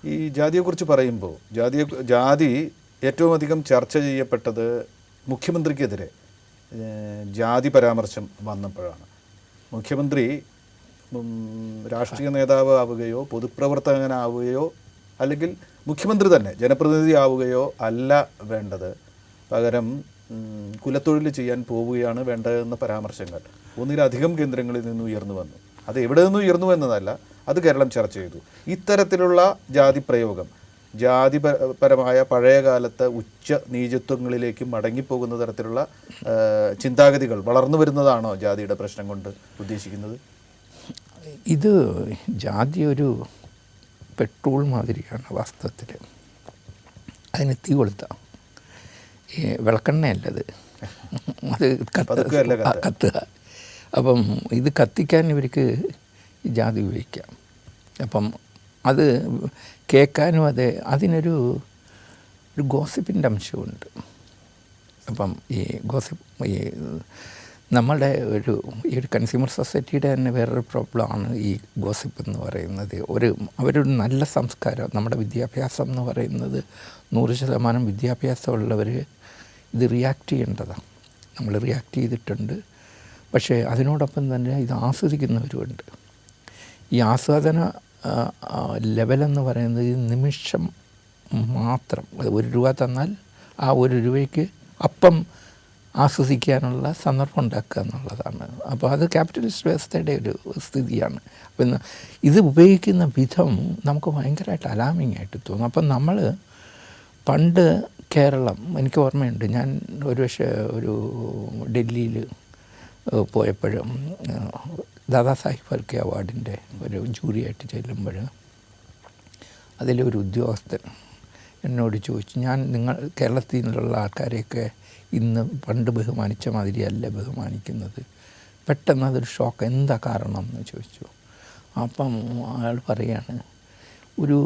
ഈ ജാതിയെക്കുറിച്ച് പറയുമ്പോൾ ജാതി ഏറ്റവും അധികം ചർച്ച ചെയ്യപ്പെട്ടത് മുഖ്യമന്ത്രിക്കെതിരെ ജാതി പരാമർശം വന്നപ്പോഴാണ്. മുഖ്യമന്ത്രി രാഷ്ട്രീയ നേതാവ് ആവുകയോ പൊതുപ്രവർത്തകനാവുകയോ അല്ലെങ്കിൽ മുഖ്യമന്ത്രി തന്നെ ജനപ്രതിനിധി ആവുകയോ അല്ല വേണ്ടത്, പകരം കുലത്തൊഴിൽ ചെയ്യാൻ പോവുകയാണ് വേണ്ടതെന്ന പരാമർശങ്ങൾ ഒന്നിലധികം കേന്ദ്രങ്ങളിൽ നിന്ന് ഉയർന്നു വന്നു. അത് എവിടെ നിന്ന് ഉയർന്നു എന്നതല്ല, അത് കേരളം ചർച്ച ചെയ്തു. ഇത്തരത്തിലുള്ള ജാതി പ്രയോഗം ജാതിപരമായ പഴയകാലത്തെ ഉച്ച നീചത്വങ്ങളിലേക്ക് മടങ്ങിപ്പോകുന്ന തരത്തിലുള്ള ചിന്താഗതികൾ വളർന്നു വരുന്നതാണോ ജാതിയുടെ പ്രശ്നം കൊണ്ട് ഉദ്ദേശിക്കുന്നത്? ഇത് ജാതി ഒരു പെട്രോൾ മാതിരിയാണ് വാസ്തവത്തിൽ. അതിന് തീ കൊളുത്താം, ഈ വിളക്കെണ്ണയല്ലത്, അത് കത്തുക. അപ്പം ഇത് കത്തിക്കാൻ ഇവർക്ക് ജാതി ഉപയോഗിക്കാം. അപ്പം അത് കേൾക്കാനും അതിനൊരു ഗോസിപ്പിൻ്റെ അംശമുണ്ട്. അപ്പം ഈ നമ്മളുടെ ഈ ഒരു കൺസ്യൂമർ സൊസൈറ്റിയുടെ തന്നെ വേറൊരു പ്രോബ്ലമാണ് ഈ ഗോസിപ്പ് എന്ന് പറയുന്നത്. അവരൊരു നല്ല സംസ്കാരം, നമ്മുടെ വിദ്യാഭ്യാസം എന്ന് പറയുന്നത് 100% വിദ്യാഭ്യാസമുള്ളവർ ഇത് റിയാക്ട് ചെയ്യേണ്ടതാണ്. നമ്മൾ റിയാക്ട് ചെയ്തിട്ടുണ്ട്. പക്ഷേ അതിനോടൊപ്പം തന്നെ ഇത് ആസ്വദിക്കുന്നവരുമുണ്ട്. ഈ ആസ്വാദന ലെവലെന്ന് പറയുന്നത് നിമിഷം മാത്രം. 1 രൂപ തന്നാൽ ആ 1 രൂപയ്ക്ക് അപ്പം ആസ്വദിക്കാനുള്ള സന്ദർഭം ഉണ്ടാക്കുക എന്നുള്ളതാണ്. അപ്പോൾ അത് ക്യാപിറ്റലിസ്റ്റ് വ്യവസ്ഥയുടെ ഒരു സ്ഥിതിയാണ്. അപ്പം ഇത് ഉപയോഗിക്കുന്ന വിധം നമുക്ക് ഭയങ്കരമായിട്ട് അലാമിങ് ആയിട്ട് തോന്നും. അപ്പം നമ്മൾ പണ്ട് കേരളം, എനിക്ക് ഓർമ്മയുണ്ട്, ഞാൻ ഒരു ഡൽഹിയിൽ പോയപ്പോഴും ദാദാസാഹിബ് ഫാൽക്കെ അവാർഡിൻ്റെ ഒരു ജൂറിയായിട്ട് ചെല്ലുമ്പോൾ അതിലൊരു ഉദ്യോഗസ്ഥൻ എന്നോട് ചോദിച്ചു, നിങ്ങൾ കേരളത്തിൽ നിന്നുള്ള ആൾക്കാരെയൊക്കെ ഇന്ന് പണ്ട് ബഹുമാനിച്ച മാതിരിയല്ല ബഹുമാനിക്കുന്നത്. പെട്ടെന്ന് അതൊരു ഷോക്ക്, എന്താ കാരണം എന്ന് ചോദിച്ചു. അപ്പം അയാൾ പറയാണ്, ഒരു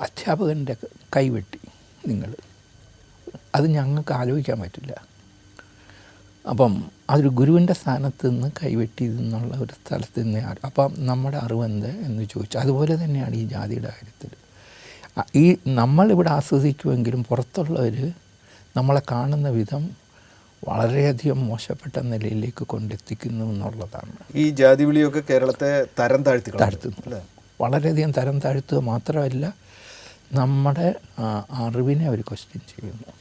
അധ്യാപകൻ്റെ കൈവെട്ടി നിങ്ങൾ, അത് ഞങ്ങൾക്ക് ആലോചിക്കാൻ പറ്റില്ല. അപ്പം അതൊരു ഗുരുവിൻ്റെ സ്ഥാനത്ത് നിന്ന് കൈവെട്ടിയതെന്നുള്ള ഒരു സ്ഥലത്ത് നിന്ന് അപ്പം നമ്മുടെ അറിവെന്ത് എന്ന് ചോദിച്ചു. അതുപോലെ തന്നെയാണ് ഈ ജാതിയുടെ കാര്യത്തിൽ. ഈ നമ്മളിവിടെ ആസ്വദിക്കുമെങ്കിലും പുറത്തുള്ളവർ നമ്മളെ കാണുന്ന വിധം വളരെയധികം മോശപ്പെട്ട നിലയിലേക്ക് കൊണ്ടെത്തിക്കുന്നു എന്നുള്ളതാണ്. ഈ ജാതി വിളിയൊക്കെ കേരളത്തെ തരം താഴ്ത്തുന്നു, വളരെയധികം തരം താഴ്ത്തുക മാത്രമല്ല, നമ്മുടെ അറിവിനെ അവർ ക്വസ്റ്റ്യൻ ചെയ്യുന്നു.